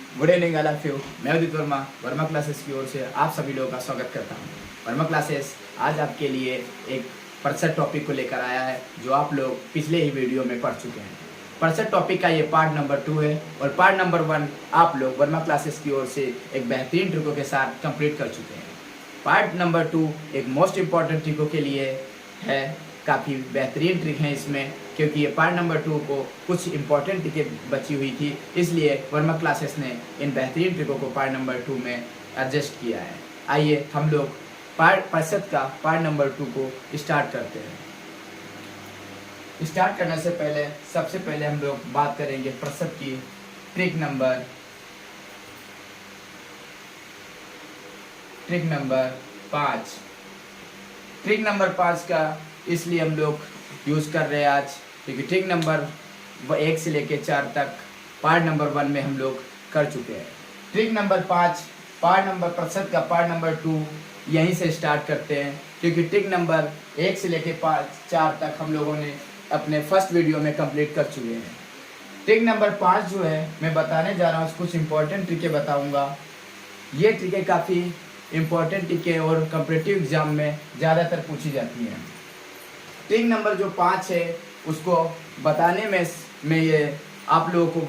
Good evening all of you. मैं उदित Verma Verma classes की ओर से आप सभी लोगों का स्वागत करता हूं। वर्मा क्लासेस आज आपके लिए एक परसेंट टॉपिक को लेकर आया है जो आप लोग पिछले ही वीडियो में पढ़ चुके हैं। परसेंट टॉपिक का ये पार्ट नंबर 2 है और पार्ट नंबर 1 आप लोग वर्मा क्लासेस की ओर से एक बेहतरीन ट्रिकों के साथ कंप्लीट कर चुके हैं। पार्ट नंबर 2 एक मोस्ट इम्पॉर्टेंट ट्रिकों के लिए है। काफ़ी बेहतरीन ट्रिक है इसमें, क्योंकि ये पार्ट नंबर 2 को कुछ इंपॉर्टेंट ट्रिकें बची हुई थी, इसलिए वर्मा क्लासेस ने इन बेहतरीन ट्रिकों को पार्ट नंबर 2 में एडजस्ट किया है। आइए हम लोग परसेंट का पार्ट नंबर 2 को स्टार्ट करते हैं। स्टार्ट करने से पहले सबसे पहले हम लोग बात करेंगे परसेंट की ट्रिक नंबर 5। ट्रिक नंबर 5 का इसलिए हम लोग यूज़ कर रहे हैं आज, क्योंकि ट्रिक नंबर 1 से लेके 4 तक पार्ट नंबर 1 में हम लोग कर चुके हैं। Trick number 5 part number percent का पार्ट नंबर 2 यहीं से स्टार्ट करते हैं, क्योंकि ट्रिक नंबर 1 से लेके 4 तक हम लोगों ने अपने फर्स्ट वीडियो में कंप्लीट कर चुके हैं। ट्रिक नंबर 5 जो है मैं बताने जा रहा हूँ, कुछ इंपॉर्टेंट ट्रिकें बताऊँगा। ये ट्रिकें काफ़ी इम्पॉर्टेंट ट्रिकें और कॉम्पिटिटिव एग्जाम में ज़्यादातर पूछी जाती हैं। ट्रिक नंबर जो 5 है उसको बताने में मैं ये आप लोगों को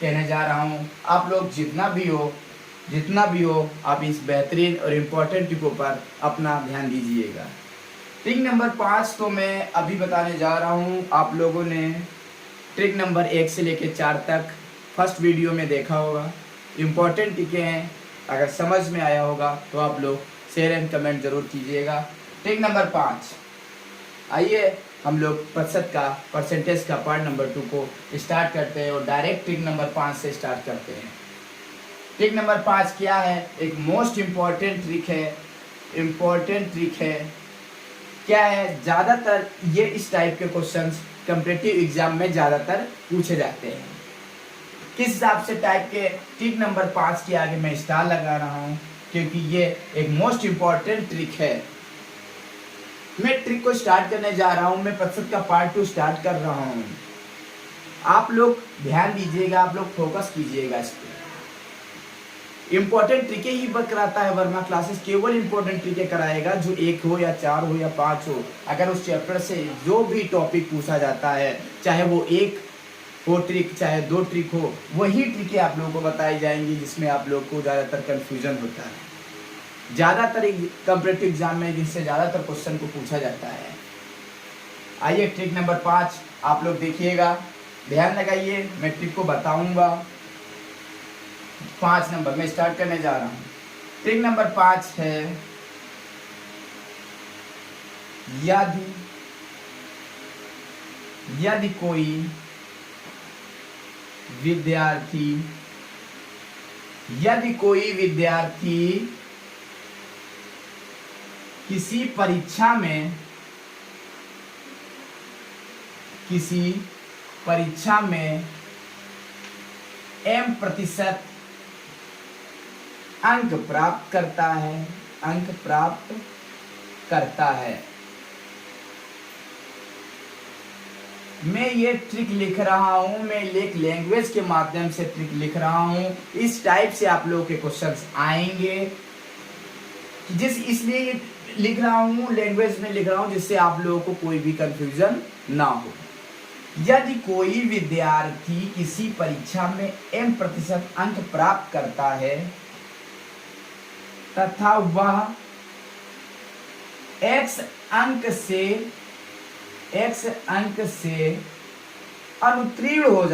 कहने जा रहा हूँ, आप लोग जितना भी हो आप इस बेहतरीन और इम्पोर्टेंट ट्रिकों पर अपना ध्यान दीजिएगा। ट्रिक नंबर 5 तो मैं अभी बताने जा रहा हूँ। आप लोगों ने ट्रिक नंबर 1 से लेकर 4 तक फर्स्ट वीडियो में देखा होगा। इम्पोर्टेंट ट्रिकें हैं, अगर समझ में आया होगा तो आप लोग शेयर एंड कमेंट ज़रूर कीजिएगा। ट्रिक नंबर 5, आइए हम लोग परसेंटेज का पार्ट नंबर 2 को स्टार्ट करते हैं और डायरेक्ट ट्रिक नंबर 5 से स्टार्ट करते हैं। ट्रिक नंबर 5 क्या है? एक मोस्ट इम्पॉर्टेंट ट्रिक है। क्या है? ज़्यादातर ये इस टाइप के क्वेश्चंस कॉम्पिटिटिव एग्जाम में ज़्यादातर पूछे जाते हैं। किस हिसाब से टाइप के ट्रिक नंबर 5 के आगे मैं स्टार लगा रहा हूँ, क्योंकि ये एक मोस्ट इम्पॉर्टेंट ट्रिक है। मैं ट्रिक को स्टार्ट करने जा रहा हूँ, मैं परसेंट का पार्ट 2 स्टार्ट कर रहा हूँ। आप लोग ध्यान दीजिएगा, आप लोग फोकस कीजिएगा इस पर। इम्पोर्टेंट ट्रिकें ही कराता है वर्मा क्लासेस, केवल इम्पोर्टेंट ट्रिकें कराएगा, जो 1 हो या 4 हो या 5 हो। अगर उस चैप्टर से जो भी टॉपिक पूछा जाता है, चाहे वो 1 हो ट्रिक चाहे 2 ट्रिक हो, वही ट्रिकें आप लोगों को बताई जाएंगी जिसमें आप लोग को ज़्यादातर कन्फ्यूजन होता है। ज़्यादातर कॉम्पिटिटिव एग्जाम में जिससे ज़्यादातर क्वेश्चन को पूछा जाता है। आइए ट्रिक नंबर 5 आप लोग देखिएगा, ध्यान लगाइए, मैं ट्रिक को बताऊंगा। 5 नंबर मैं स्टार्ट करने जा रहा हूँ। ट्रिक नंबर 5 है, यदि कोई विद्यार्थी किसी परीक्षा में M% अंक प्राप्त करता है, मैं ये ट्रिक लिख रहा हूँ, मैं एक लैंग्वेज के माध्यम से ट्रिक लिख रहा हूँ। इस टाइप से आप लोगों के क्वेश्चंस आएंगे, इसलिए लिख रहा हूँ, लैंग्वेज में लिख रहा हूँ, जिससे आप लोगों को कोई भी कंफ्यूजन ना हो। यदि कोई विद्यार्थी किसी परीक्षा में M% अंक प्राप्त करता है तथा वह X अंक से अनुत्तीर्ण हो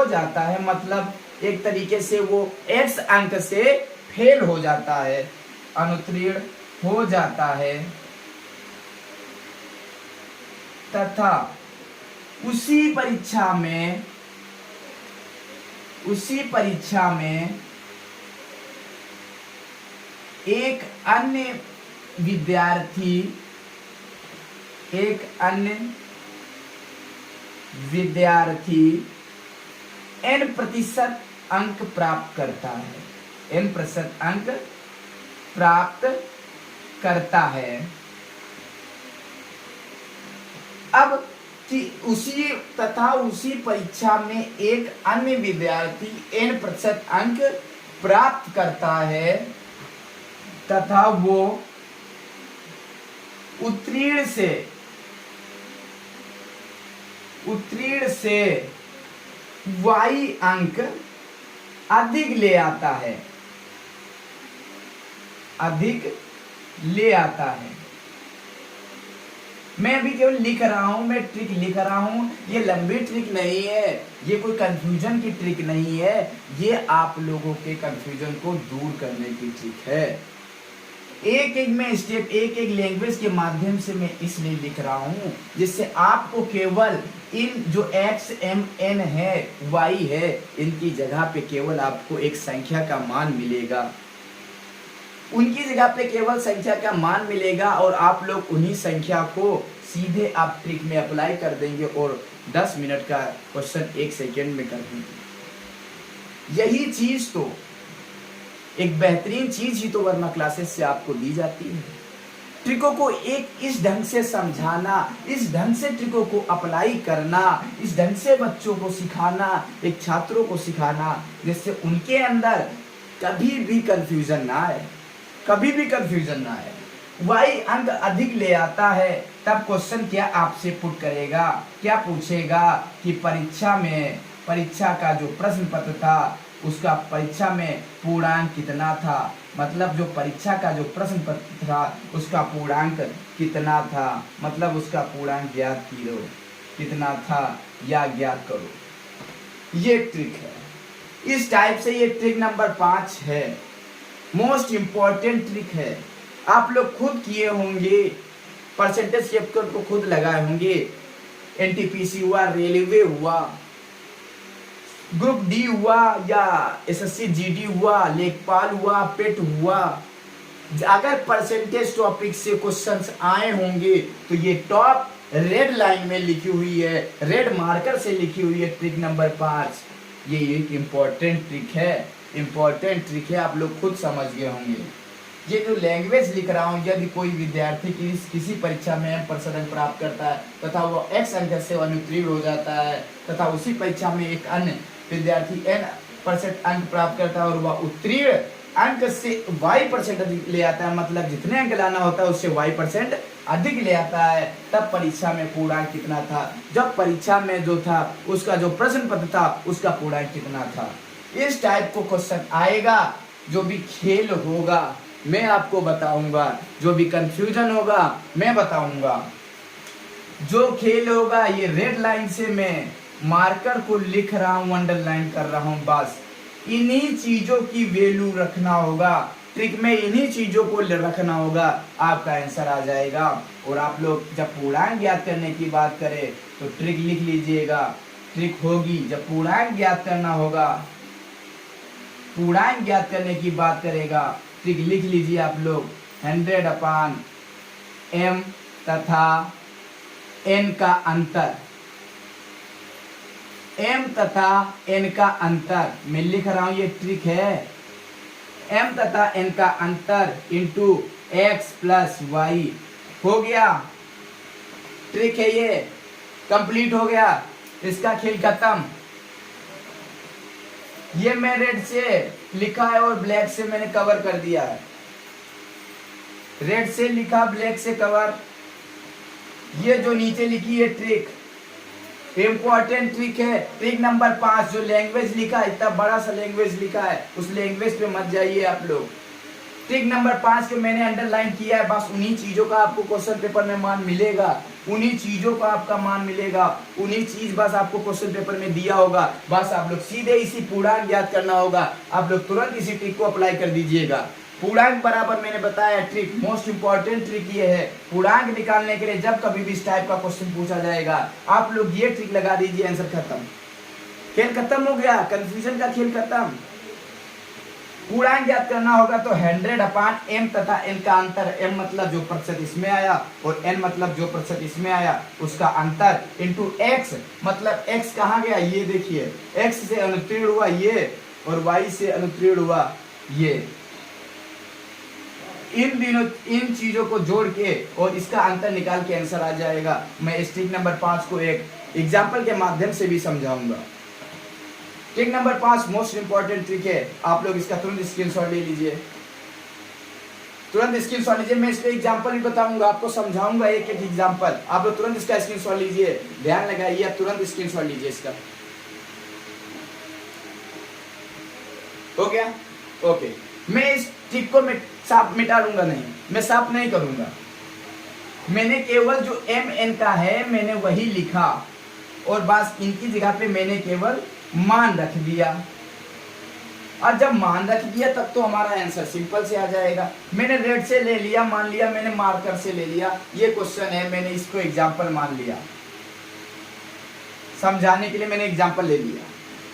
जाता है, मतलब एक तरीके से वो X अंक से फेल हो जाता है, अनुत्तीर्ण हो जाता है, तथा उसी परीक्षा में एक अन्य विद्यार्थी N% अंक प्राप्त करता है, N% अंक प्राप्त करता है, अब कि उसी परीक्षा में एक अन्य विद्यार्थी n% अंक प्राप्त करता है तथा वो उत्तीर्ण से y अंक अधिक ले आता है, मैं अभी केवल लिख रहा हूं, मैं ट्रिक लिख रहा हूं, ये लंबी ट्रिक नहीं है, ये कोई कंफ्यूजन की ट्रिक नहीं है, ये आप लोगों के कंफ्यूजन को दूर करने की ट्रिक है। एक एक में स्टेप, एक एक लैंग्वेज के माध्यम से मैं इसलिए लिख रहा हूं जिससे आपको केवल इन जो x m n है y है, इनकी जगह पे केवल आपको एक संख्या का मान मिलेगा, उनकी जगह पे केवल संख्या का मान मिलेगा और आप लोग उन्हीं संख्या को सीधे आप ट्रिक में अप्लाई कर देंगे और 10 मिनट का क्वेश्चन 1 सेकेंड में कर देंगे। यही चीज तो एक बेहतरीन चीज ही तो वर्मा क्लासेस से आपको दी जाती है। ट्रिकों को एक इस ढंग से समझाना, इस ढंग से ट्रिकों को अप्लाई करना, इस ढंग से बच्चों को सिखाना, एक छात्रों को सिखाना जिससे उनके अंदर कभी भी कंफ्यूजन ना आए, कभी भी कंफ्यूजन ना आए। वाई अंक अधिक ले आता है तब क्वेश्चन क्या आपसे पुट करेगा, क्या पूछेगा कि परीक्षा का जो प्रश्न पत्र था उसका परीक्षा में पूर्णांक कितना था, मतलब जो परीक्षा का जो प्रश्न पत्र था उसका पूर्णांक कितना था, मतलब उसका पूर्णांक ज्ञात करो कितना था या ज्ञात करो। ये ट्रिक है, इस टाइप से ये ट्रिक नंबर 5 है, मोस्ट इंपॉर्टेंट ट्रिक है। आप लोग खुद किए होंगे, परसेंटेज कैप्चर को खुद लगाए होंगे, एनटीपीसी हुआ, रेलवे हुआ, ग्रुप डी हुआ या एसएससी जीडी हुआ, लेखपाल हुआ, पेट हुआ, अगर परसेंटेज टॉपिक से क्वेश्चंस आए होंगे तो ये टॉप रेड लाइन में लिखी हुई है, रेड मार्कर से लिखी हुई है ट्रिक नंबर 5। ये एक इम्पॉर्टेंट ट्रिक है, इम्पॉर्टेंट ट्रिक है, आप लोग खुद समझ गए होंगे। ये जो लैंग्वेज लिख रहा हूँ, यदि कोई विद्यार्थी किसी परीक्षा में m% अंक प्राप्त करता है तथा वो x अंक से अनुत्तीर्ण हो जाता है तथा उसी परीक्षा में एक अन्य विद्यार्थी n% अंक प्राप्त करता है और वह उत्तीर्ण अंक से y% अधिक ले आता है, मतलब जितने अंक लाना होता है उससे y% अधिक ले आता है, तब परीक्षा में पूर्णांक कितना था, जब परीक्षा में जो था उसका जो प्रश्न पत्र था उसका पूर्णांक कितना था। इस टाइप को क्वेश्चन आएगा, जो भी खेल होगा मैं आपको बताऊंगा, जो भी कंफ्यूजन होगा मैं बताऊंगा, जो खेल होगा ये रेड लाइन से मैं मार्कर को लिख रहा हूं, अंडरलाइन कर रहा हूं, बस इन्हीं चीजों की वैल्यू रखना होगा, ट्रिक में इन्हीं चीजों को रखना होगा, आपका आंसर आ जाएगा। और आप लोग जब पूर्णांक ज्ञात करने की बात करें तो ट्रिक लिख लीजिएगा, ट्रिक होगी जब पूर्णांक ज्ञात करना होगा, पूर्णांक ज्ञात करने की बात करेगा, ट्रिक लिख लीजिए आप लोग, 100/m तथा n का अंतर, m तथा n का अंतर मैं लिख रहा हूं, ये ट्रिक है, m तथा n का अंतर इंटू x प्लस y हो गया, ट्रिक है ये, कंप्लीट हो गया, इसका खेल खत्म। ये मैं रेड से लिखा है और ब्लैक से मैंने कवर कर दिया है, रेड से लिखा, ब्लैक से कवर। ये जो नीचे लिखी है ट्रिक, इंपॉर्टेंट ट्रिक है, ट्रिक नंबर 5। जो लैंग्वेज लिखा है, इतना बड़ा सा लैंग्वेज लिखा है, उस लैंग्वेज पे मत जाइए आप लोग। ट्रिक नंबर 5 के मैंने अंडरलाइन किया है, बस उन्हीं चीजों का आपको क्वेश्चन पेपर में मान मिलेगा, उन्हीं चीजों का आपका मान मिलेगा, उन्हीं चीज बस आपको क्वेश्चन पेपर में दिया होगा, बस आप लोग सीधे इसी पूर्णांक ज्ञात करना होगा, आप लोग तुरंत इसी ट्रिक को अप्लाई कर दीजिएगा। पूर्णांक बराबर मैंने बताया ट्रिक, मोस्ट इंपॉर्टेंट ट्रिक ये है, पूर्णांक निकालने के लिए जब कभी भी इस टाइप का क्वेश्चन पूछा जाएगा आप लोग ये ट्रिक लगा दीजिए, आंसर खत्म, खेल खत्म हो गया, कंफ्यूजन का खेल खत्म। पूर्णांक ज्ञात करना होगा तो 100/m तथा n का अंतर, m मतलब जो प्रतिशत इसमें आया और n मतलब जो प्रतिशत इसमें आया उसका अंतर, इंटू x मतलब x कहाँ गया, ये देखिए, x से अनुत्तीर्ण हुआ ये और y से अनुत्तीर्ण हुआ ये, इन चीजों को जोड़ के और इसका अंतर निकाल के आंसर आ जाएगा। मैं इस ट्रिक नंबर 5 को एक एग्जाम्पल के माध्यम से भी समझाऊंगा। Trick number 5 most important trick है, आप लोग इसका तुरंत स्क्रीनशॉट ले लीजिए, तुरंत स्क्रीनशॉट लीजिए। मैं इसका एग्जांपल भी बताऊंगा, आपको समझाऊंगा एक एक एग्जांपल, आप लोग तुरंत इसका स्क्रीनशॉट लीजिए, ध्यान लगाइए, आप तुरंत स्क्रीनशॉट लीजिए इसका। हो गया? ओके। मैं इस ट्रिक को मैं साफ मिटा लूंगा नहीं, मैं साफ नहीं करूंगा, मैंने केवल जो एम एन का है मैंने वही लिखा और बस इनकी जगह पे मैंने केवल मान रख दिया। और जब मान रख दिया तब तो हमारा आंसर सिंपल से आ जाएगा। मैंने रेड से ले लिया, मान लिया, मैंने मार्कर से ले लिया, ये क्वेश्चन है, मैंने इसको एग्जांपल मान लिया, समझाने के लिए मैंने एग्जांपल ले लिया।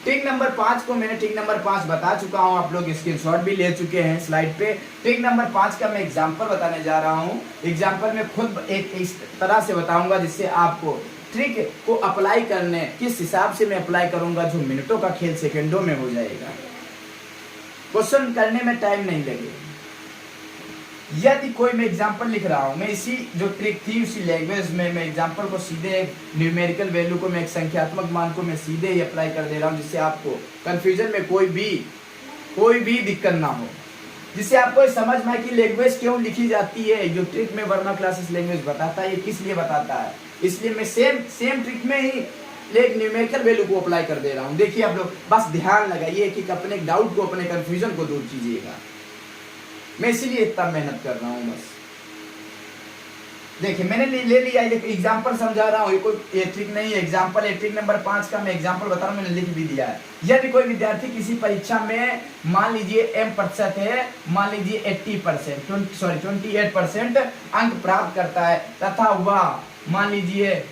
ट्रिक नंबर 5 को मैंने ट्रिक नंबर 5 बता चुका हूं, आप लोग स्क्रीनशॉट भी ले चुके हैं स्लाइड पे। ट्रिक नंबर 5 का मैं एग्जांपल बताने जा रहा हूं। एग्जांपल में खुद एक इस तरह से बताऊंगा जिससे आपको ट्रिक को अप्लाई करने किस हिसाब से मैं अप्लाई करूंगा, जो मिनटों का खेल सेकंडों में हो जाएगा, क्वेश्चन करने में टाइम नहीं लगेगा। यदि कोई मैं एग्जांपल लिख रहा हूं, मैं इसी जो ट्रिक थी उसी लैंग्वेज में मैं एग्जांपल को सीधे एक न्यूमेरिकल वैल्यू को मैं एक संख्यात्मक मान को मैं सीधे ही अप्लाई कर दे रहा हूं, जिससे आपको कंफ्यूजन में कोई भी दिक्कत ना हो, जिससे आपको समझ में आए कि लैंग्वेज क्यों लिखी जाती है। जो ट्रिक में वर्मा क्लासेस लैंग्वेज बताता है ये किस लिए बताता है, इसलिए मैं सेम ट्रिक में ही एक न्यूमेरिकल वैल्यू को अप्लाई कर दे रहा हूं। देखिए आप लोग बस ध्यान लगाइए कि अपने डाउट को, अपने कंफ्यूजन को दूर कीजिएगा, मैं इसीलिए इतना मेहनत कर रहा हूं। बस देखिए मैंने ले लिया, एग्जांपल समझा रहा हूं, ये ट्रिक नहीं है, एग्जांपल है। ट्रिक नंबर 5 का मैं एग्जांपल बता रहा हूं, मैंने लिख भी दिया है। यदि कोई विद्यार्थी किसी परीक्षा में मान लीजिए m% है, मान लीजिए 28% अंक प्राप्त करता है तथा वह मान लीजिए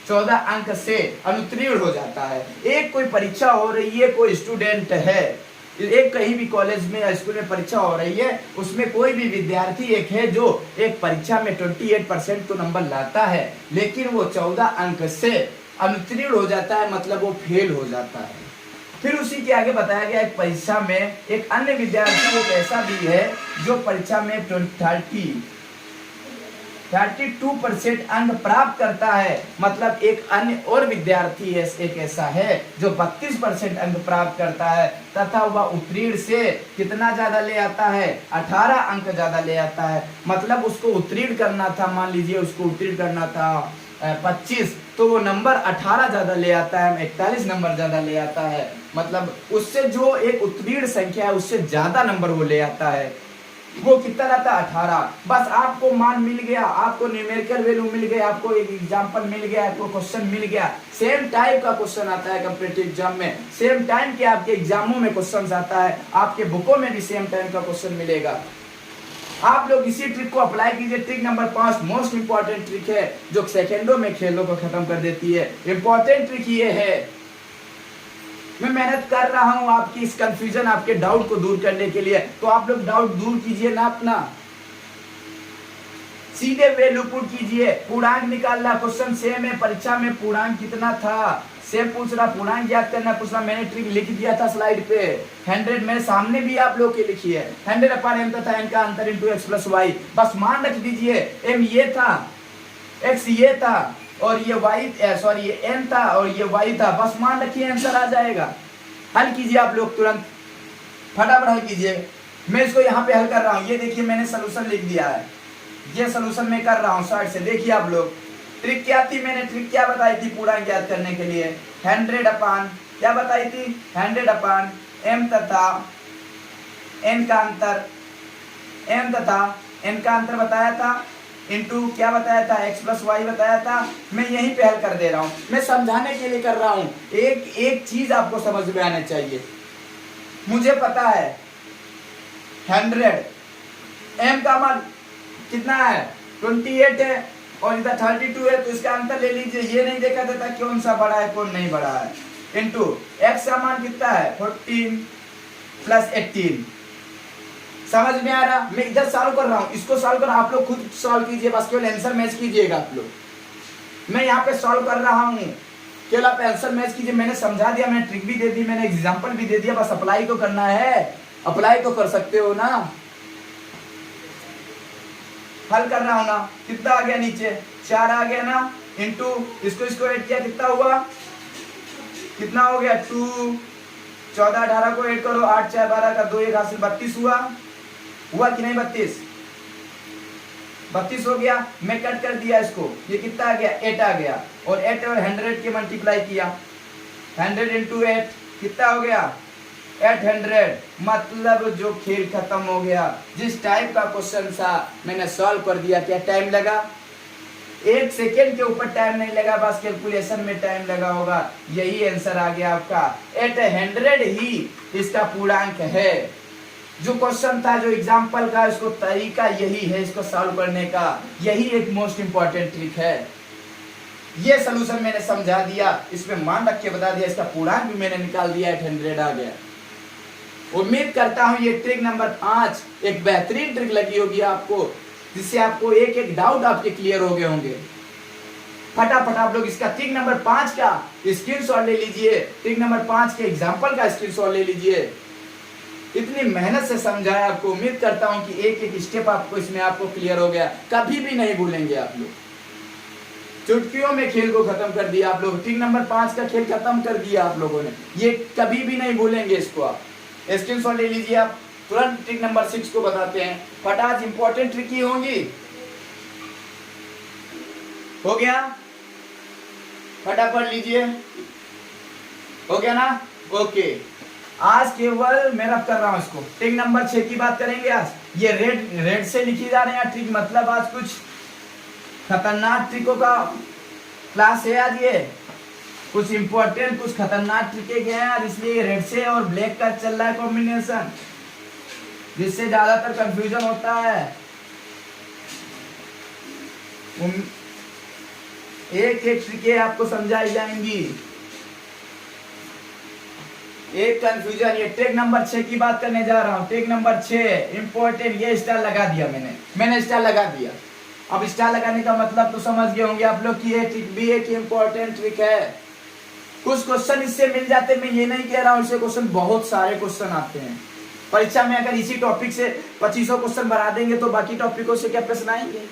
14 अंक से अनुत्तीर्ण हो जाता है। एक कोई परीक्षा हो रही है, कोई स्टूडेंट है, एक कहीं भी कॉलेज में या स्कूल में परीक्षा हो रही है, उसमें कोई भी विद्यार्थी एक है जो एक परीक्षा में 28% तो नंबर लाता है, लेकिन वो 14 अंक से अनुत्तीर्ण हो जाता है, मतलब वो फेल हो जाता है। फिर उसी के आगे बताया गया एक परीक्षा में एक अन्य विद्यार्थी एक ऐसा भी है जो परीक्षा में 32% अंक प्राप्त करता है, मतलब एक अन्य और विद्यार्थी एक ऐसा है जो 32% अंक प्राप्त करता है तथा वह उत्तीर्ण से कितना ज्यादा ले आता है, 18 अंक ज्यादा ले आता है। मतलब उसको उत्तीर्ण करना था, मान लीजिए उसको उत्तीर्ण करना था 25, तो वो नंबर 18 ज्यादा ले आता है, 41 नंबर ज्यादा ले आता है। मतलब उससे जो एक उत्तीर्ण संख्या है उससे ज्यादा नंबर वो ले आता है। वो कितना लाता है? 18। बस आपको मान मिल गया, आपको न्यूमेरिकल वैल्यू मिल गया, आपको एक एग्जांपल मिल गया, आपको क्वेश्चन मिल गया। सेम टाइप का क्वेश्चन आता है कॉम्पिटिटिव एग्जाम में, सेम टाइम के आपके एग्जामों में क्वेश्चन आता है, आपके बुकों में भी सेम टाइम का क्वेश्चन मिलेगा। आप लोग इसी ट्रिक को अप्लाई कीजिए। Trick number 5 most important trick है जो सेकेंडों में खेलों को खत्म कर देती है। इंपॉर्टेंट ट्रिक ये है, मैं मेहनत कर रहा हूं आपकी इस कंफ्यूजन, आपके डाउट को दूर करने के लिए, तो आप लोग डाउट दूर कीजिए ना अपना, सीधे वैल्यू पुट कीजिए। पूर्णांक निकालना, क्वेश्चन सेम है, परीक्षा में पूर्णांक कितना था सेम पूछ रहा, पूर्णांक याद करना पूछ रहा। मैंने ट्रिक लिख दिया था स्लाइड पे 100, मेरे सामने भी आप लोग के लिखी है 100/m तथा n का अंतर इंटू x प्लस वाई। बस मान रख दीजिए, m ये था, x ये था और ये ये n था और ये y था, बस मान रखिए आंसर आ जाएगा। हल कीजिए आप लोग, तुरंत फटाफट हल कीजिए। मैं इसको यहाँ पे हल कर रहा हूँ, ये देखिए मैंने सोल्यूशन लिख दिया है, ये सोल्यूशन मैं कर रहा हूँ शॉर्ट से। देखिए आप लोग, ट्रिक क्या थी, मैंने ट्रिक क्या बताई थी पूर्णांक ज्ञात करने के लिए, 100 क्या बताई थी, 100/m तथा n का अंतर, m तथा n का अंतर बताया था, इंटू क्या बताया था, x प्लस वाई बताया था। मैं यहीं पे हल कर दे रहा हूँ, मैं समझाने के लिए कर रहा हूँ। एक चीज आपको समझ में आना चाहिए, मुझे पता है 100 m का मान कितना है 28 है और इधर 32 है, तो इसका अंतर ले लीजिए। ये नहीं देखा जाता कौन सा बड़ा है कौन नहीं बड़ा है। इंटू x का मान कितना है 14 प्लस 18। समझ में आ रहा, मैं इधर सॉल्व कर रहा हूँ, इसको सॉल्व कर, आप लोग खुद सॉल्व कीजिए, बस केवल आंसर मैच कीजिएगा आप लोग। मैं यहाँ पे सॉल्व कर रहा हूँ, केवल आप आंसर मैच कीजिए। मैंने समझा दिया, मैंने ट्रिक भी दे दी, मैंने एग्जांपल भी दे दिया, बस अप्लाई तो करना है। अप्लाई तो कर सकते हो ना, हल कर रहा हूं ना, कितना आ गया नीचे 4 आ गया ना, इंटू इसको ऐड किया कितना हुआ, कितना हो गया 2, 14 18 को ऐड करो, 8 4 12 का 2 1 हासिल 32 हुआ कि नहीं, 32 हो गया। मैं कट कर दिया इसको, ये कितना आ गया 8 आ गया, और 8 और 100 के मल्टीप्लाई किया, 100 इंटू 8 कितना हो गया 800। मतलब जो खेल खत्म हो गया। जिस टाइप का क्वेश्चन था मैंने सॉल्व कर दिया। क्या टाइम लगा, 1 सेकेंड के ऊपर टाइम नहीं लगा, बस कैलकुलेशन में टाइम लगा होगा। यही आंसर आ गया आपका 800 ही इसका पूर्णांक है। जो क्वेश्चन था, जो एग्जाम्पल का, इसको तरीका यही है इसको सॉल्व करने का, यही एक मोस्ट इंपॉर्टेंट ट्रिक है। ये सलूशन मैंने समझा दिया, इसमें मान रख के बता दिया, इसका पूर्णांक भी मैंने निकाल दिया, 800 आ गया। उम्मीद करता हूं ये ट्रिक नंबर 5 एक बेहतरीन ट्रिक लगी होगी आपको, जिससे आपको एक एक डाउट आपके क्लियर हो गए होंगे। फटाफट आप लोग इसका ट्रिक नंबर 5 का स्क्रीनशॉट ले लीजिए, ट्रिक नंबर 5 के एग्जाम्पल का स्क्रीनशॉट ले लीजिए। इतनी मेहनत से समझाया आपको, उम्मीद करता हूं कि एक एक स्टेप आपको इसमें आपको क्लियर हो गया, कभी भी नहीं भूलेंगे आप लोग। चुटकियों में खेल को खत्म कर दिया आप लोग, ट्रिक नंबर 5 का खेल खत्म कर दिया आप लोगों ने, ये कभी भी नहीं भूलेंगे इसको। आप स्क्रीनशॉट ले लीजिए। आप तुरंत ट्रिक नंबर 6 को बताते हैं, फटाज इंपॉर्टेंट ट्रिक ही होंगी। हो गया, फटाफट लीजिए, हो गया ना, ओके। आज केवल मैं रब कर रहा हूं इसको, ट्रिक नंबर 6 की बात करेंगे आज। ये रेड से लिखी जा रहे हैं ट्रिक, मतलब आज कुछ खतरनाक ट्रिकों का क्लास है आज। ये कुछ इंपॉर्टेंट कुछ खतरनाक ट्रिके गए हैं और इसलिए रेड से और ब्लैक का चल रहा है कॉम्बिनेशन, जिससे ज्यादातर कंफ्यूजन होता है। एक एक ट्रिके आपको समझाई जाएंगी, एक कंफ्यूजन। ये ट्रिक नंबर 6 की बात करने जा रहा हूं, ट्रिक नंबर 6 इंपॉर्टेंट। ये स्टार लगा दिया मैंने स्टार लगा दिया। अब स्टार लगाने का मतलब तो समझ गए होंगे आप लोग कि ये ट्रिक भी एक इंपॉर्टेंट ट्रिक है। कुछ क्वेश्चन इससे मिल जाते, मैं ये नहीं कह रहा हूं इससे क्वेश्चन, बहुत सारे क्वेश्चन आते हैं परीक्षा में। अगर इसी टॉपिक से 2500 क्वेश्चन बना देंगे तो बाकी टॉपिकों से क्या प्रश्न आएंगे,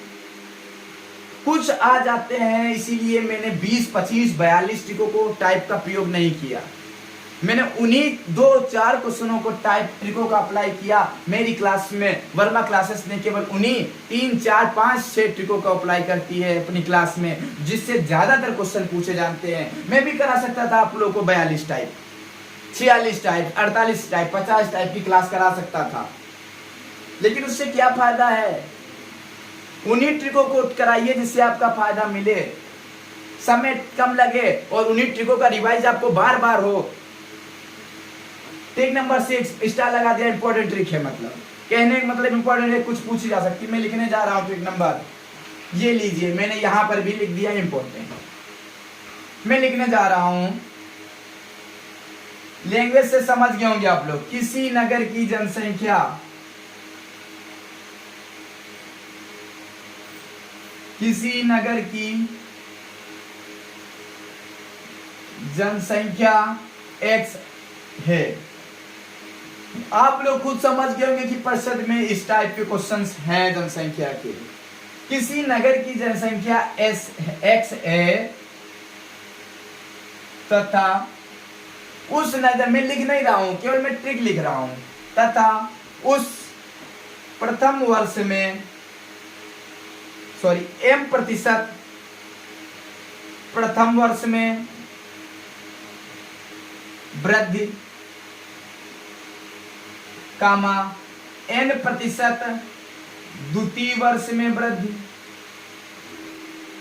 कुछ आ जाते हैं। इसीलिए मैंने 20 25 42 ट्रिकों को टाइप का प्रयोग नहीं किया, मैंने उन्हीं 2-4 क्वेश्चनों को टाइप ट्रिकों का अप्लाई किया मेरी क्लास में। वर्मा क्लासेस ने केवल उन्हीं 3 4 5 6 ट्रिकों का अप्लाई करती है अपनी क्लास में, जिससे ज्यादातर क्वेश्चन पूछे जाते हैं। मैं भी करा सकता था आप लोगों को 42 टाइप, 46 टाइप, 48 टाइप, 50 टाइप की क्लास करा सकता था, लेकिन उससे क्या फायदा है। उन्हीं ट्रिकों को कराइए जिससे आपका फायदा मिले, समय कम लगे और उन्हीं ट्रिकों का रिवाइज आपको बार बार हो। ट्रिक नंबर 6 स्टार लगा दिया, इंपॉर्टेंट ट्रिक है, मतलब कहने का मतलब इंपॉर्टेंट है, कुछ पूछी जा सकती। मैं लिखने जा रहा हूं ट्रिक नंबर, ये लीजिए, मैंने यहां पर भी लिख दिया इंपॉर्टेंट। मैं लिखने जा रहा हूं, लैंग्वेज से समझ गए होंगे आप लोग। किसी नगर की जनसंख्या, किसी नगर की जनसंख्या x है। आप लोग खुद समझ गए होंगे कि परिषद में इस टाइप के क्वेश्चंस हैं जनसंख्या के। किसी नगर की जनसंख्या x है तथा उस नगर में लिख नहीं रहा हूं, केवल मैं ट्रिक लिख रहा हूं, तथा उस प्रथम वर्ष में m% प्रथम वर्ष में वृद्धि, कामा n% द्वितीय वर्ष में वृद्धि,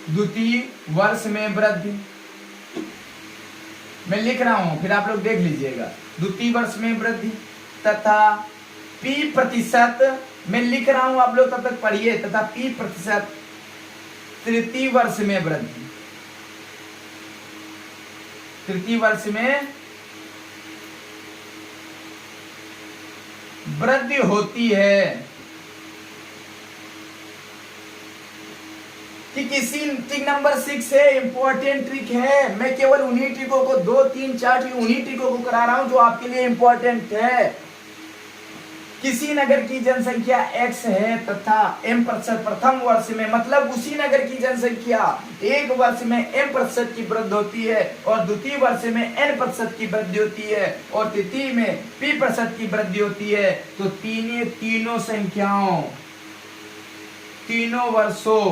द्वितीय वर्ष में वृद्धि। मैं लिख रहा हूं, फिर आप लोग देख लीजिएगा। द्वितीय वर्ष में वृद्धि तथा p%, मैं लिख रहा हूं, आप लोग तब तक पढ़िए, तथा p% तृतीय वर्ष में वृद्धि, तृतीय वर्ष में वृद्धि होती है। कि किसी ट्रिक नंबर 6 है, इंपॉर्टेंट ट्रिक है। मैं केवल उन्हीं ट्रिकों को 2 3 4 उन्हीं ट्रिकों को करा रहा हूं जो आपके लिए इंपॉर्टेंट है। किसी नगर की जनसंख्या x है तथा m% प्रथम वर्ष में, मतलब उसी नगर की जनसंख्या एक वर्ष में m% की वृद्धि होती है और द्वितीय वर्ष में n% की वृद्धि होती है और तृतीय में p% की वृद्धि होती है, तो तीनों संख्याओं तीनों वर्षों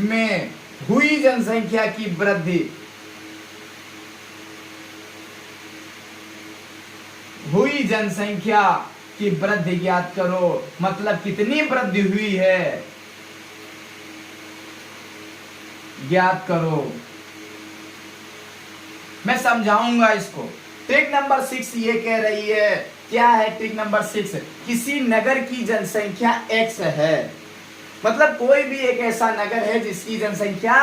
में हुई जनसंख्या की वृद्धि, हुई जनसंख्या की वृद्धि ज्ञात करो, मतलब कितनी वृद्धि हुई है ज्ञात करो। मैं समझाऊंगा इसको। ट्रिक नंबर 6 ये कह रही है, क्या है ट्रिक नंबर 6? किसी नगर की जनसंख्या x है, मतलब कोई भी एक ऐसा नगर है जिसकी जनसंख्या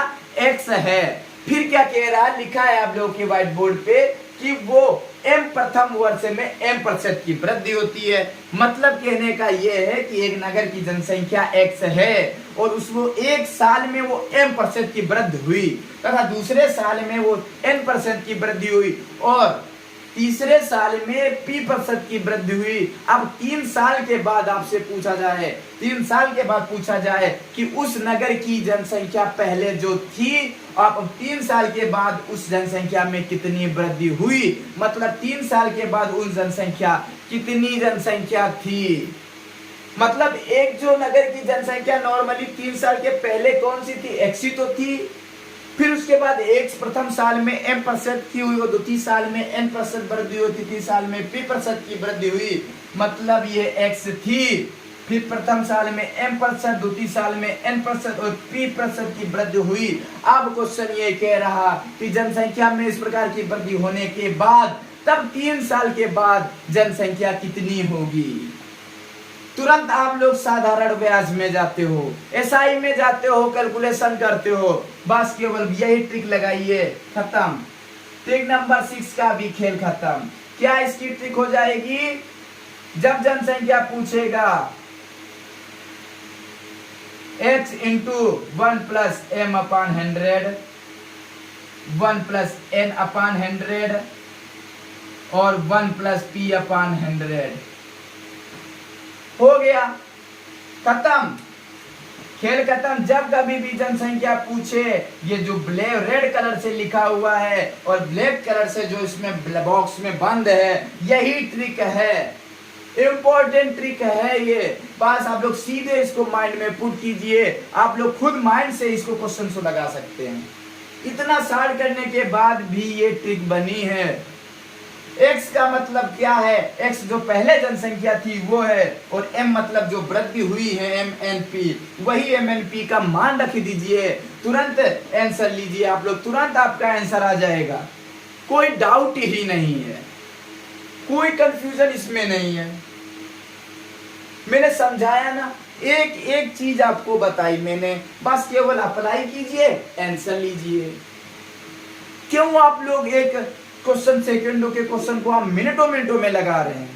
x है। फिर क्या कह रहा है, लिखा है आप लोगों के व्हाइट बोर्ड पे कि वो m प्रथम वर्ष में m% की वृद्धि होती है। मतलब कहने का ये है कि एक नगर की जनसंख्या x है और उसको एक साल में वो m% की वृद्धि हुई तथा दूसरे साल में वो n% की वृद्धि हुई और तीसरे साल में p% की वृद्धि हुई। अब 3 साल के बाद आपसे पूछा जाए, 3 साल के बाद पूछा जाए कि उस नगर की जनसंख्या पहले जो थी, अब 3 साल के बाद उस जनसंख्या में कितनी वृद्धि हुई, मतलब 3 साल के बाद उस जनसंख्या कितनी जनसंख्या थी। मतलब एक जो नगर की जनसंख्या नॉर्मली 3 साल के पहले कौन सी थी, x ही तो थी। फिर उसके बाद x प्रथम साल में m% की हुई और द्वितीय साल में n% वृद्धि हुई, तृतीय साल में p% की वृद्धि हुई, मतलब ये x थी। फिर प्रथम साल में m%, द्वितीय साल में n% और p% की वृद्धि हुई। अब क्वेश्चन ये कह रहा कि जनसंख्या में इस प्रकार की वृद्धि होने के बाद तब 3 साल के बाद जनसंख्या कितनी होगी। तुरंत आप लोग साधारण ब्याज में जाते हो, एसआई में जाते हो, कैलकुलेशन करते हो, बस केवल यही ट्रिक लगाइए, खत्म। ट्रिक नंबर 6 का भी खेल खत्म। क्या इसकी ट्रिक हो जाएगी? जब जनसंख्या पूछेगा x इंटू 1 प्लस m अपान 100, 1 प्लस n अपान 100 और 1 प्लस p अपान 100 हो गया, खत्म, खेल खत्म। जब कभी भी जनसंख्या पूछे, ये जो ब्लैक रेड कलर से लिखा हुआ है और ब्लैक कलर से जो इसमें बॉक्स में बंद है, यही ट्रिक है, इंपॉर्टेंट ट्रिक है ये। बस आप लोग सीधे इसको माइंड में पुट कीजिए, आप लोग खुद माइंड से इसको क्वेश्चन को लगा सकते हैं। इतना सार करने के बाद भी ये ट्रिक बनी है। x का मतलब क्या है, x जो पहले जनसंख्या थी वो है, और m मतलब जो वृद्धि हुई है mnp, वही mnp का मान रख दीजिए, तुरंत आंसर लीजिए आप लोग, तुरंत आपका आंसर आ जाएगा। कोई डाउट ही नहीं है, कोई कंफ्यूजन इसमें नहीं है। मैंने समझाया ना, एक एक चीज आपको बताई मैंने, बस केवल अप्लाई कीजिए, आंसर लीजिए। क्यों आप लोग एक क्वेश्चन, सेकंडों के क्वेश्चन को आप मिनटों मिनटों में लगा रहे हैं?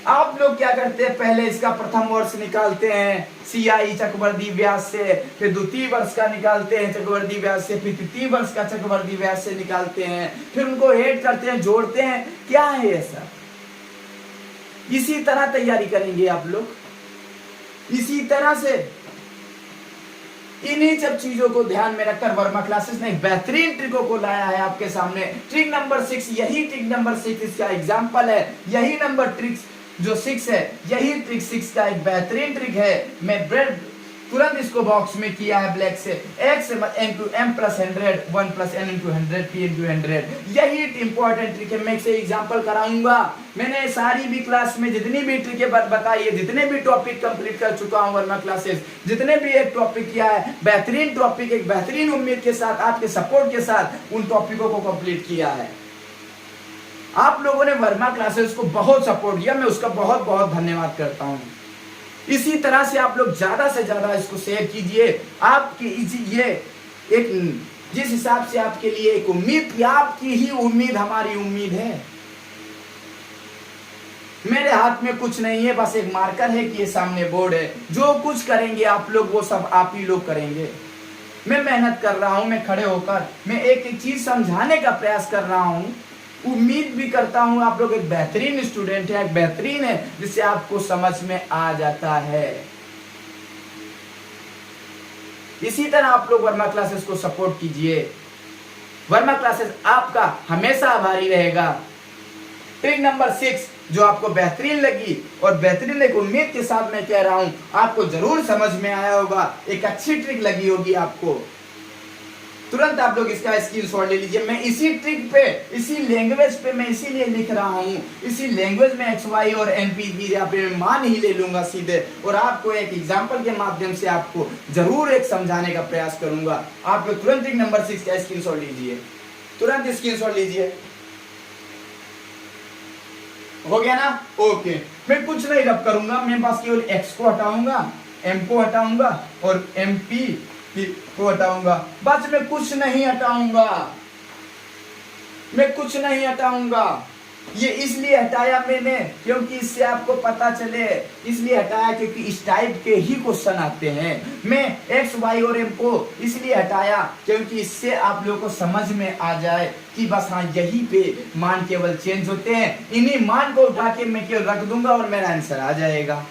आप लोग क्या करते हैं, पहले इसका प्रथम वर्ष निकालते हैं CI चक्रवर्ती ब्याज से, फिर द्वितीय वर्ष का निकालते हैं चक्रवर्ती ब्याज से, फिर तृतीय वर्ष का चक्रवर्ती ब्याज से निकालते हैं, फिर उनको ऐड करते हैं, जोड़ते हैं। क्या है ऐसा? इसी तरह तैयारी करेंगे आप लोग, इसी तरह से इन्हीं सब चीजों को ध्यान में रखकर वर्मा क्लासेस ने बेहतरीन ट्रिकों को लाया है आपके सामने। ट्रिक नंबर 6, यही ट्रिक नंबर 6 इसका एग्जांपल है, यही नंबर ट्रिक जो 6 है, यही ट्रिक 6 का एक बेहतरीन ट्रिक है। मैं तुरंत इसको बॉक्स में किया है ब्लैक से, x into m plus 100, 1 plus n into 100, p into 100, यही इंपॉर्टेंट ट्रिक है। मैं इसे एग्जांपल कराऊंगा। मैंने सारी भी क्लास में जितनी भी ट्रिकें बताई है, जितने भी टॉपिक कंप्लीट कर चुका हूं वर्मा क्लासेस, जितने भी एक टॉपिक किया है, बेहतरीन टॉपिक, एक बेहतरीन उम्मीद के साथ, आपके सपोर्ट के साथ उन टॉपिकों को कंप्लीट किया है। आप लोगों ने वर्मा क्लासेस को बहुत सपोर्ट किया, मैं उसका बहुत बहुत धन्यवाद करता हूं। इसी तरह से आप लोग ज्यादा से ज्यादा इसको शेयर कीजिए। आपकी ये एक जिस हिसाब से आपके लिए एक उम्मीद थी, आपकी ही उम्मीद हमारी उम्मीद है। मेरे हाथ में कुछ नहीं है, बस एक मार्कर है कि ये सामने बोर्ड है। जो कुछ करेंगे आप लोग वो सब आप ही लोग करेंगे। मैं मेहनत कर रहा हूं, मैं खड़े होकर मैं एक एक चीज समझाने का प्रयास कर रहा हूं। उम्मीद भी करता हूं आप लोग एक बेहतरीन स्टूडेंट है, एक बेहतरीन है, जिससे आपको समझ में आ जाता है। इसी तरह आप लोग वर्मा क्लासेस को सपोर्ट कीजिए। वर्मा क्लासेस आपका हमेशा आभारी रहेगा। ट्रिक नंबर 6 जो आपको बेहतरीन लगी और बेहतरीन एक उम्मीद के साथ मैं कह रहा हूं आपको जरूर समझ में आया होगा, एक अच्छी ट्रिक लगी होगी आपको। तुरंत आप लोग इसका स्क्रीनशॉट ले लीजिए। मैं इसी ट्रिक पे, इसी लैंग्वेज पे मैं इसीलिए लिख रहा हूं, इसी लैंग्वेज में एक्स वाई और एनपी की यहाँ पे मान ही ले लूंगा सीधे, और आपको एक एग्जांपल के माध्यम से आपको जरूर एक समझाने का प्रयास करूंगा। आप लोग तुरंत ट्रिक नंबर 6 का स्क्रीनशॉट लीजिए, तुरंत स्क्रीनशॉट लीजिए। हो गया ना? ओके, मैं कुछ नहीं रब करूंगा, मैं बस केवल एक्स को हटाऊंगा, एम को हटाऊंगा और एमपी को हटाऊंगा, बस मैं कुछ नहीं हटाऊंगा, मैं कुछ नहीं हटाऊंगा। ये इसलिए हटाया मैंने क्योंकि इससे आपको पता चले, इसलिए हटाया क्योंकि इस टाइप के ही क्वेश्चन आते हैं। मैं एक्स वाई और एम को इसलिए हटाया क्योंकि इससे आप लोगों को समझ में आ जाए कि बस हाँ यही पे मान केवल चेंज होते हैं, इन्हीं मान को उठा के मैं केवल रख दूंगा और मेरा आंसर आ जाएगा।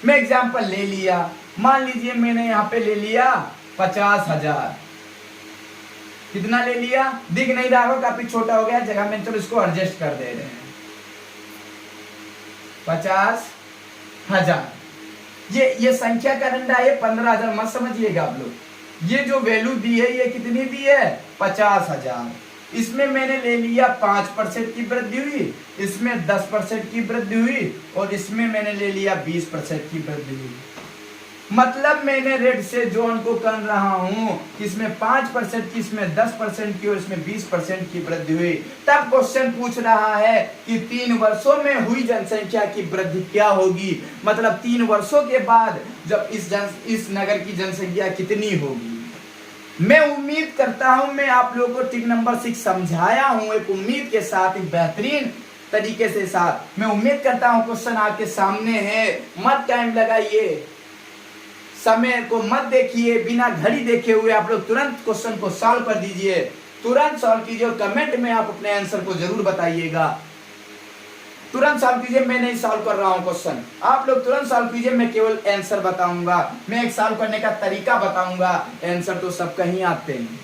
मैं एग्जाम्पल ले लिया, मान लीजिए मैंने यहाँ पे ले लिया 50,000। कितना ले लिया? दिख नहीं रहा हो, काफी छोटा हो गया जगह में, चलो इसको एडजस्ट कर दे रहे हैं। 50,000 ये संख्या का डंडा है, 15,000 मत समझिएगा आप लोग। ये जो वैल्यू दी है ये कितनी दी है? 50,000। इसमें मैंने ले लिया 5% की वृद्धि हुई, इसमें 10% की वृद्धि हुई और इसमें मैंने ले लिया 20% की वृद्धि हुई। मतलब मैंने रेड से जोन को कर रहा हूं कि इसमें 5% की, इसमें 10% की और इसमें 20% की वृद्धि हुई। तब क्वेश्चन पूछ रहा है कि 3 वर्षों में हुई जनसंख्या की वृद्धि क्या होगी, मतलब 3 वर्षों के बाद जब इस नगर की जनसंख्या कितनी होगी। मैं उम्मीद करता हूं मैं आप लोगों को ट्रिक नंबर 6 समझाया हूं एक उम्मीद के साथ, एक बेहतरीन तरीके से साथ। मैं उम्मीद करता हूं क्वेश्चन आपके सामने है, मत टाइम लगाइए, समय को मत देखिए, बिना घड़ी देखे हुए आप लोग तुरंत क्वेश्चन को सॉल्व कर दीजिए, तुरंत सॉल्व कीजिए और कमेंट में आप अपने आंसर को जरूर बताइएगा। तुरंत सॉल्व कीजिए, मैं नहीं सॉल्व कर रहा हूं क्वेश्चन, आप लोग तुरंत सॉल्व कीजिए, मैं केवल आंसर बताऊंगा, मैं एक सॉल्व करने का तरीका बताऊंगा। आंसर तो सब कहीं आते हैं,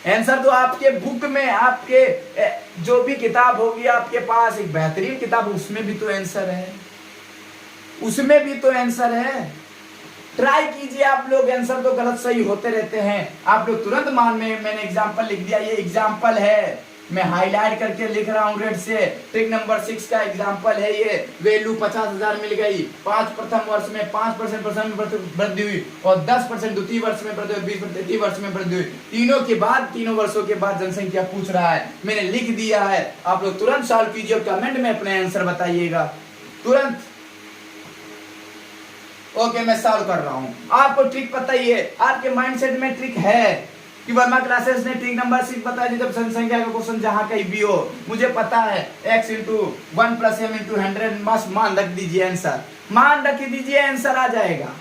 आंसर तो आपके बुक में, आपके जो भी किताब होगी आपके पास, एक बेहतरीन किताब, उसमें भी तो आंसर है, उसमें भी तो आंसर है। ट्राई कीजिए आप लोग, आंसर तो गलत सही होते रहते हैं। आप लोग तुरंत मान में, मैंने एग्जांपल लिख दिया, ये एग्जांपल है, मैं हाईलाइट करके लिख रहा हूं रेड से। ट्रिक नंबर 6 का एग्जांपल है ये। वैल्यू 50,000 मिल गई, 5 प्रथम वर्ष में 5% वृद्धि हुई और 10% द्वितीय वर्ष में वृद्धि हुई, 20% तृतीय वर्ष में वृद्धि हुई। तीनों के बाद, तीनों वर्षों के बाद जनसंख्या पूछ रहा है, मैंने लिख दिया है। आप लोग तुरंत सॉल्व कीजिए और कमेंट में अपने आंसर बताइएगा तुरंत। ओके, मैं सॉल्व कर रहा हूं। आपको ट्रिक पता ही है, आपके माइंडसेट में ट्रिक है कि वर्मा क्लासेस ने ट्रिक नंबर 6 बता दी। जब जनसंख्या का क्वेश्चन जहां कहीं भी हो, मुझे पता है x × 1 + m × 100, बस मान रख दीजिए, आंसर मान रख दीजिए, आंसर आ जाएगा।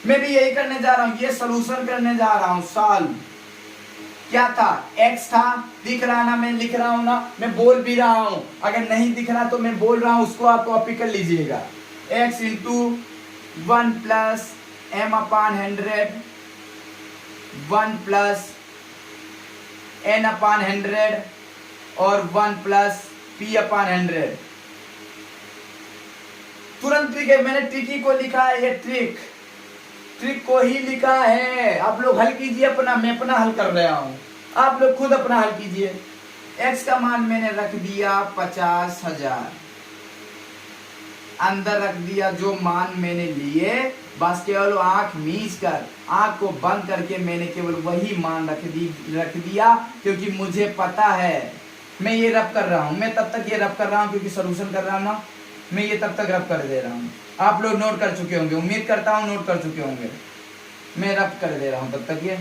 मैं भी यही करने जा रहा हूं, ये सोल्यूशन करने जा रहा हूं। सॉल्व क्या था? x था, दिख रहा ना, मैं लिख रहा हूं ना, मैं बोल भी रहा हूं, अगर नहीं दिख रहा तो मैं बोल रहा हूं, उसको आप कॉपी कर लीजिएगा। x × 1 + m/100, 1 + n/100 और 1 + p/100। तुरंत ट्रिक है, मैंने ट्रिक ही को लिखा है, ये ट्रिक को ही लिखा है। आप लोग हल कीजिए अपना, मैं अपना हल कर रहा हूं, आप लोग खुद अपना हल कीजिए। x का मान मैंने रख दिया 50,000, अंदर रख दिया जो मान मैंने लिए, बस केवल आंख मीच कर, आंख को बंद करके मैंने केवल वही मान रख दिया क्योंकि मुझे पता है। मैं ये रब कर रहा हूं, मैं तब तक ये रब कर रहा हूं क्योंकि सोल्यूशन कर रहा हूं ना, मैं ये तब तक रब कर दे रहा हूं। आप लोग नोट कर चुके होंगे, उम्मीद करता हूं नोट कर चुके होंगे। मैं रब कर दे रहा हूं तब तक, ये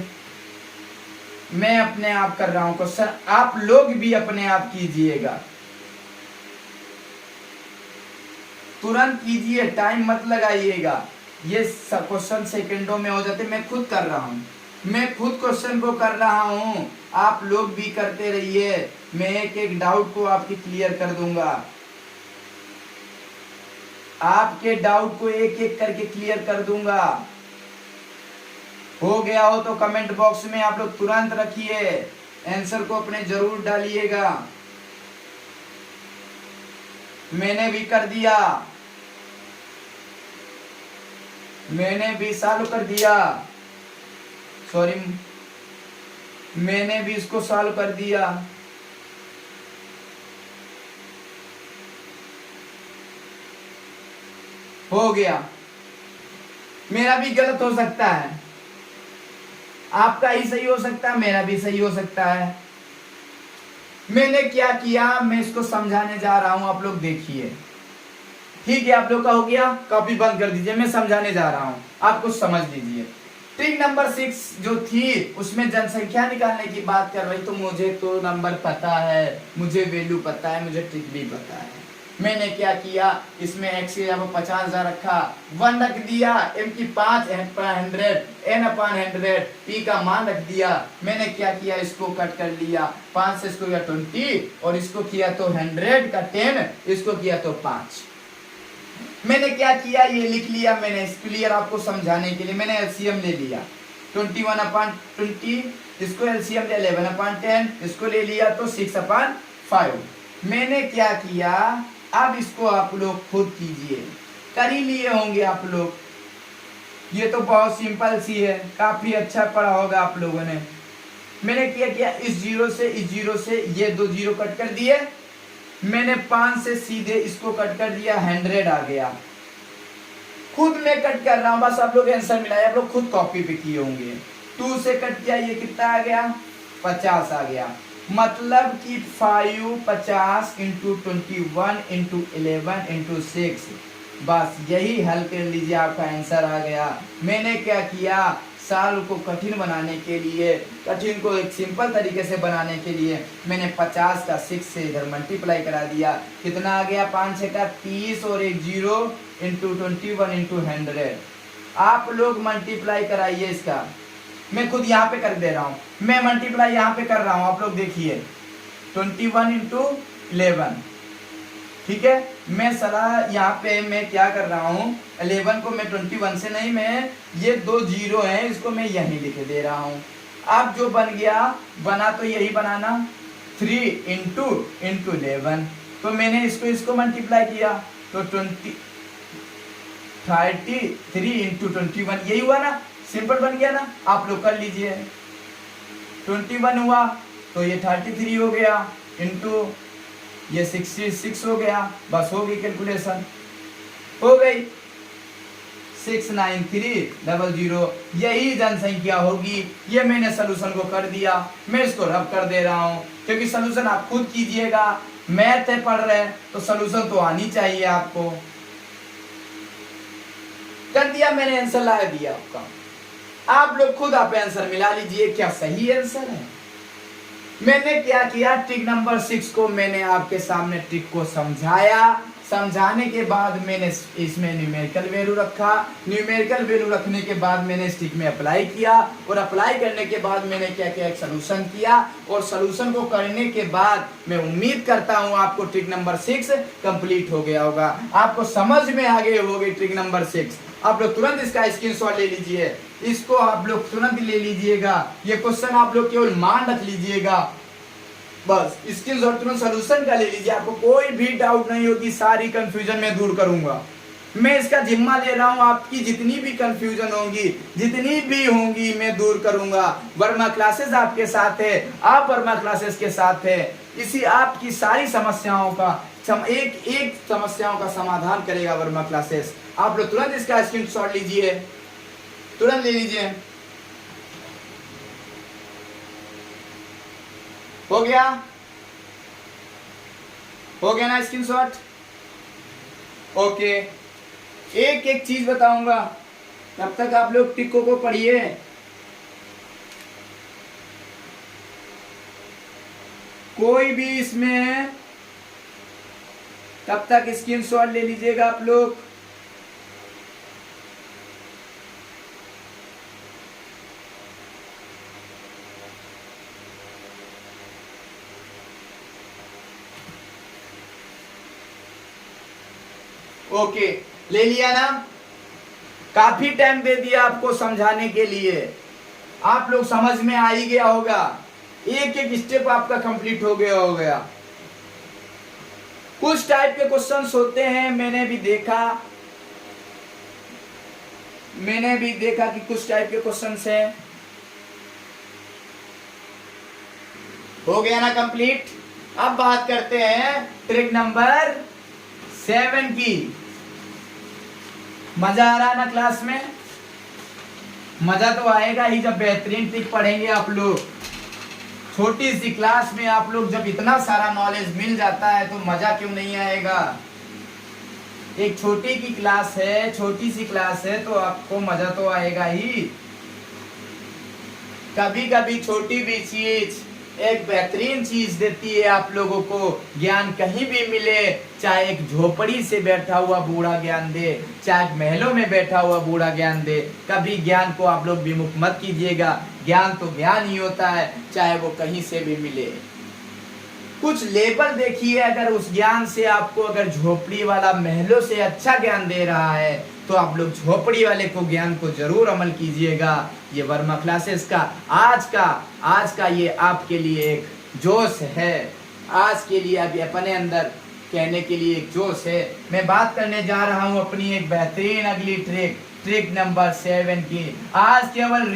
मैं अपने आप कर रहा हूं क्वेश्चन, आप लोग भी अपने आप कीजिएगा, तुरंत कीजिए, टाइम मत लगाइएगा। ये क्वेश्चन सेकंडों में हो जाते, मैं खुद कर रहा हूं। मैं खुद क्वेश्चन को कर रहा हूं, आप लोग भी करते रहिए। मैं एक एक डाउट को आपकी क्लियर कर दूंगा, आपके डाउट को एक एक करके क्लियर कर दूंगा। हो गया हो तो कमेंट बॉक्स में आप लोग तुरंत रखिए, आंसर को अपने जरूर डालिएगा। मैंने भी कर दिया, मैंने भी सॉल्व कर दिया, सॉरी मैंने भी इसको सॉल्व कर दिया। हो गया। मेरा भी गलत हो सकता है, आपका ही सही हो सकता है, मेरा भी सही हो सकता है। मैंने क्या किया, मैं इसको समझाने जा रहा हूं, आप लोग देखिए। ठीक है, आप लोग का हो गया, कॉपी बंद कर दीजिए, मैं समझाने जा रहा हूं, आप कुछ समझ लीजिए। ट्रिक नंबर 6 जो थी उसमें जनसंख्या निकालने की बात कर रही, तो मुझे तो नंबर पता है, मुझे वैल्यू पता है, मुझे ट्रिक भी पता है। मैंने क्या किया, इसमें x की जगह 50,000 रखा, 1 रख दिया, m की 5 100 n अपॉन 100 p का मान रख दिया। मैंने क्या किया, इसको कट कर लिया, 5 से इसको किया 20 और इसको किया तो 100 का 10, इसको किया तो 5। मैंने क्या किया, ये लिख लिया मैंने क्लियर आपको समझाने के लिए। मैंने एलसीएम ले लिया 21 अपॉन 20, इसको एलसीएम ले 11 अपॉन 10, इसको ले लिया तो 6 अपॉन 5। मैंने क्या किया, अब इसको आप लोग खुद कीजिए, कर ही लिए होंगे आप लोग, ये तो बहुत सिंपल सी है, काफी अच्छा पढ़ा होगा आप लोगों ने। मैंने क्या किया, इस जीरो से ये 2 जीरो कट कर दिए, मैंने 5 से सीधे इसको कट कर दिया, 100 आ गया। खुद मैं कट कर रहा हूं, बस आप लोग आंसर मिलाए, आप लोग खुद कॉपी पे किए होंगे। 2 से कट किया, ये कितना आ गया, 50 आ गया। मतलब कि 5 50 इंटू 21 इंटू 11 इंटू 6, बस यही हल कर लीजिए, आपका आंसर आ गया। मैंने क्या किया, साल को कठिन बनाने के लिए, कठिन को एक सिंपल तरीके से बनाने के लिए मैंने 50 का 6 से इधर मल्टीप्लाई करा दिया। कितना आ गया, 5 6 का 30 और एक 0 इंटू 21 इंटू 100। आप लोग मल्टीप्लाई कराइए इसका, मैं खुद यहाँ पे कर दे रहा हूँ, मैं मल्टीप्लाई यहाँ पे कर रहा हूँ, आप लोग देखिए 21 इंटू 11, ठीक है। मैं सलाह यहाँ पे मैं क्या कर रहा हूँ, 11 को मैं 21 से नहीं, मैं ये 2 जीरो है इसको मैं यहीं लिख दे रहा हूँ। अब जो बन गया, बना तो यही बनाना 3 इंटू 11, तो मैंने इसको मल्टीप्लाई किया तो 33 इंटू 21, यही हुआ ना, सिंपल बन गया ना। आप लोग कर लीजिए, 21 हुआ तो ये 33 हो गया, इंटू ये 66 हो गया, बस हो गई कैलकुलेशन, हो गई 69300, यही जनसंख्या होगी। ये मैंने सलूशन को कर दिया, मैं इसको रब कर दे रहा हूं, क्योंकि सलूशन आप खुद कीजिएगा, मैथ है पढ़ रहे हैं तो सलूशन तो आनी चाहिए आपको। कर दिया मैंने, आंसर ला दिया आपका, आप लोग खुद आप आंसर मिला लीजिए, क्या सही आंसर है। मैंने क्या किया, ट्रिक नंबर 6 को मैंने आपके सामने ट्रिक को समझाया, समझाने के बाद मैंने इसमें न्यूमेरिकल वैल्यू रखा, न्यूमेरिकल वैल्यू रखने के बाद मैंने इस ट्रिक में अप्लाई किया, और अप्लाई करने के बाद मैंने क्या किया, एक सलूशन किया, और सलूशन को करने के बाद मैं उम्मीद करता हूं आपको ट्रिक नंबर 6 कंप्लीट हो गया होगा, आपको समझ में आ गई होगी ट्रिक नंबर 6। आप लोग तुरंत इसका स्क्रीनशॉट ले लीजिए, इसको आप लोग तुरंत ले लीजिएगा, ये क्वेश्चन आप लोग केवल मान रख लीजिएगा, बस स्क्रीनशॉट तुरंत सलूशन का ले लीजिए, आपको कोई भी डाउट नहीं होगी, सारी कंफ्यूजन मैं दूर करूंगा, मैं इसका जिम्मा ले रहा हूं, आपकी जितनी भी कंफ्यूजन होंगी, जितनी भी होंगी मैं दूर करूंगा। वर्मा क्लासेस आपके साथ है, आप वर्मा क्लासेस के साथ है, इसी आपकी सारी समस्याओं का एक समस्याओं का समाधान करेगा वर्मा क्लासेस। आप लोग तुरंत इसका स्क्रीनशॉट लीजिए, तुरंत ले लीजिए। हो गया, हो गया ना स्क्रीनशॉट, ओके। एक एक चीज बताऊंगा, तब तक आप लोग टिकों को पढ़िए। कोई भी इसमें तब तक स्क्रीनशॉट ले लीजिएगा आप लोग। ओके, ले लिया ना? काफी टाइम दे दिया आपको समझाने के लिए, आप लोग समझ में आ ही गया होगा, एक एक स्टेप आपका कंप्लीट हो गया। कुछ टाइप के क्वेश्चंस होते हैं, मैंने भी देखा कि कुछ टाइप के क्वेश्चंस हैं। हो गया ना कंप्लीट? अब बात करते हैं ट्रिक नंबर 7 की। मजा आ रहा है ना क्लास में? मजा तो आएगा ही जब बेहतरीन ट्रिक पढ़ेंगे आप लोग। छोटी सी क्लास में आप लोग जब इतना सारा नॉलेज मिल जाता है तो मजा क्यों नहीं आएगा? एक छोटी सी क्लास है तो आपको मजा तो आएगा ही। कभी कभी छोटी भी चीज एक बेहतरीन चीज देती है आप लोगों को। ज्ञान कहीं भी मिले, चाहे एक झोपड़ी से बैठा हुआ बूढ़ा ज्ञान दे, चाहे महलों में बैठा हुआ बूढ़ा ज्ञान दे, कभी ज्ञान को आप लोग विमुख मत कीजिएगा। ज्ञान तो ज्ञान ही होता है, चाहे वो कहीं से भी मिले। कुछ लेवल देखिए, अगर उस ज्ञान से आपको अगर झोपड़ी वाला महलों से अच्छा ज्ञान दे रहा है तो आप लोग झोपड़ी वाले को ज्ञान को जरूर अमल कीजिएगा। ये वर्मा क्लासेस का आज का ये आपके लिए एक जोश है। आज के लिए अभी अपने अंदर कहने के लिए एक जोश है। मैं बात करने जा रहा हूँ अपनी एक बेहतरीन अगली ट्रिक नंबर 7 की। आज केवल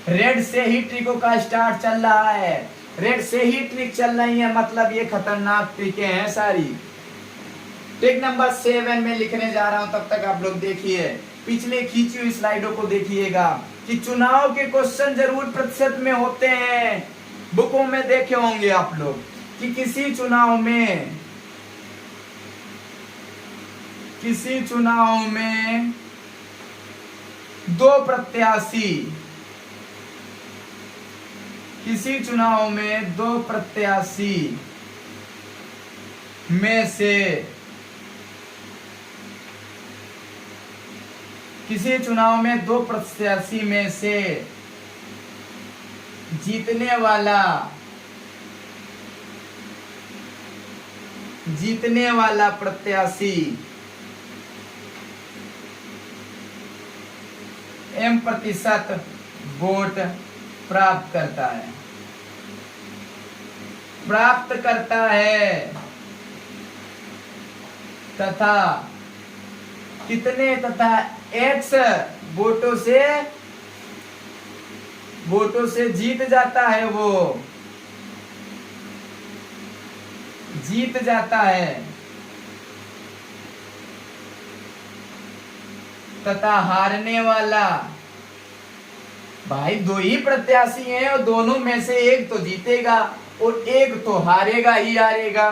रेड से ही ट्रिकों का स्टार्ट चल रहा है, रेड से ही ट्रिक चल रही है, मतलब ये खतरनाक ट्रिकें हैं सारी। ट्रिक नंबर 7 में लिखने जा रहा हूं, तब तक आप लोग देखिए, पिछले खींची हुई स्लाइडों को देखिएगा कि चुनाव के क्वेश्चन जरूर प्रतिशत में होते हैं। बुकों में देखे होंगे आप लोग कि किसी चुनाव में दो प्रत्याशी में से जीतने वाला प्रत्याशी M% वोट प्राप्त करता है तथा कितने तथा X वोटों से जीत जाता है तथा हारने वाला, भाई दो ही प्रत्याशी हैं और दोनों में से एक तो जीतेगा और एक तो हारेगा।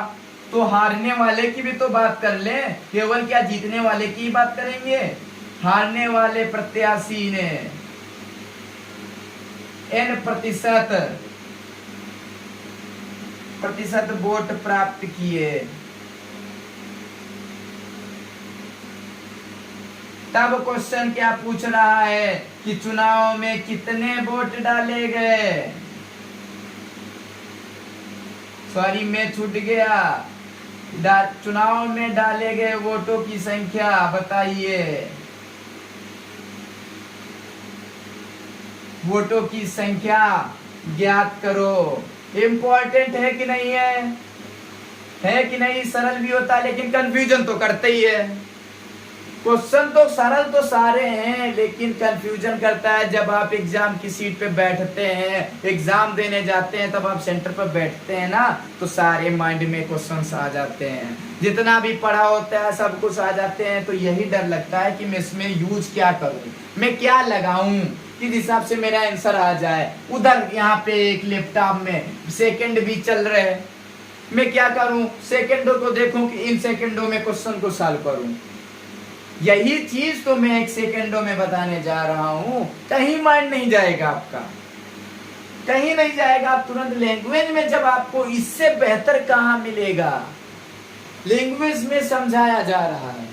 तो हारने वाले की भी तो बात कर ले, केवल क्या जीतने वाले की बात करेंगे? हारने वाले प्रत्याशी ने N% वोट प्राप्त किए, तब क्वेश्चन क्या पूछ रहा है कि चुनाव में कितने वोट डाले गए। सॉरी, मैं छूट गया। चुनाव में डाले गए वोटों की संख्या बताइए। वोटों की संख्या ज्ञात करो। इम्पोर्टेंट है कि नहीं है कि नहीं? सरल भी होता है लेकिन कंफ्यूजन तो करते ही है। क्वेश्चन तो सरल तो सारे हैं लेकिन कंफ्यूजन करता है। जब आप एग्जाम की सीट पे बैठते हैं, एग्जाम देने जाते हैं, तब आप सेंटर पर बैठते हैं ना, तो सारे माइंड में क्वेश्चंस आ जाते हैं। जितना भी पढ़ा होता है सब कुछ आ जाते हैं। तो यही डर लगता है कि मैं इसमें यूज क्या करूं, मैं क्या लगाऊं किस हिसाब से मेरा आंसर आ जाए। उधर यहाँ पे एक लैपटॉप में सेकंड भी चल रहे हैं, मैं क्या करूं? सेकंडों को देखूं कि इन सेकंडों में क्वेश्चन को सॉल्व करूं। यही चीज तो मैं 1 सेकंडों में बताने जा रहा हूं। कहीं माइंड नहीं जाएगा आपका, कहीं नहीं जाएगा। आप तुरंत लैंग्वेज में, जब आपको इससे बेहतर कहां मिलेगा, लैंग्वेज में समझाया जा रहा है